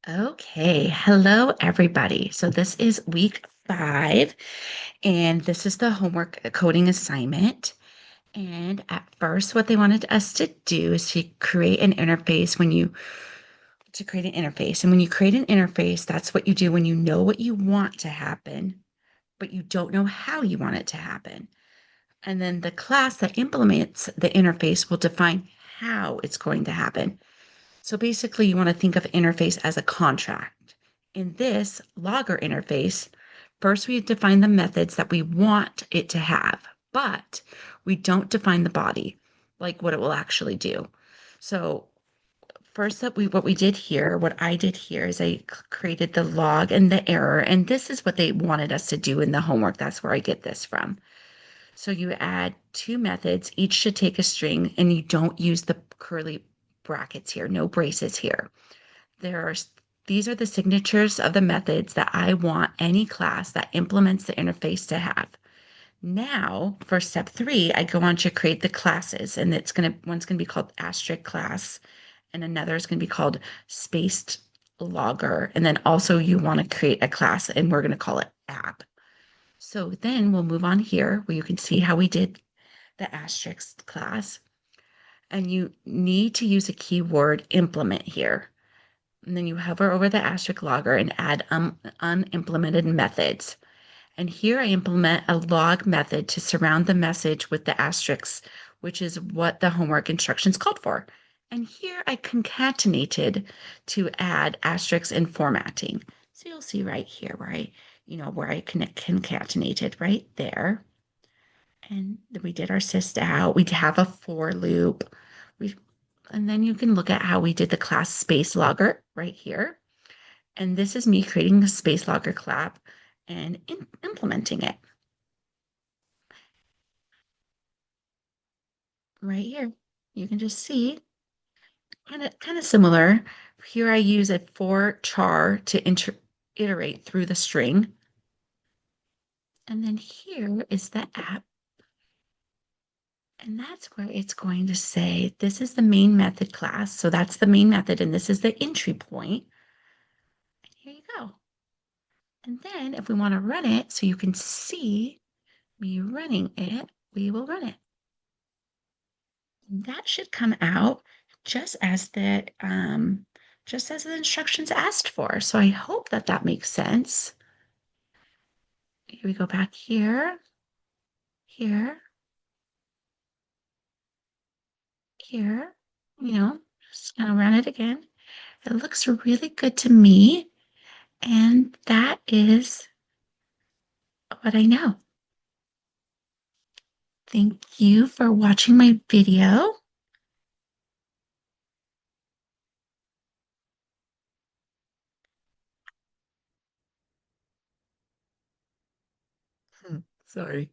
Okay, hello everybody. So this is week 5, and this is the homework coding assignment. And at first, what they wanted us to do is to create an interface to create an interface. And when you create an interface, that's what you do when you know what you want to happen, but you don't know how you want it to happen. And then the class that implements the interface will define how it's going to happen. So basically, you want to think of interface as a contract. In this logger interface, first we define the methods that we want it to have, but we don't define the body, like what it will actually do. So first what we did here, what I did here is I created the log and the error, and this is what they wanted us to do in the homework. That's where I get this from. So you add two methods, each should take a string, and you don't use the curly brackets here, no braces here. There are These are the signatures of the methods that I want any class that implements the interface to have. Now, for step 3, I go on to create the classes, and one's gonna be called asterisk class, and another is gonna be called spaced logger. And then also you want to create a class, and we're gonna call it app. So then we'll move on here where you can see how we did the asterisk class. And you need to use a keyword implement here. And then you hover over the asterisk logger and add unimplemented methods. And here I implement a log method to surround the message with the asterisks, which is what the homework instructions called for. And here I concatenated to add asterisks and formatting. So you'll see right here where I concatenated right there. And then we did our syst out. We have a for loop. We And then you can look at how we did the class space logger right here. And this is me creating a space logger clap and implementing it right here. You can just see kind of similar. Here I use a for char to iterate through the string. And then here is the app. And that's where it's going to say, this is the main method class. So that's the main method, and this is the entry point. And here you go. And then if we want to run it, so you can see me running it, we will run it. And that should come out just as the instructions asked for. So I hope that that makes sense. Here we go back here, here, here, just gonna run it again. It looks really good to me. And that is what I know. Thank you for watching my video. Sorry.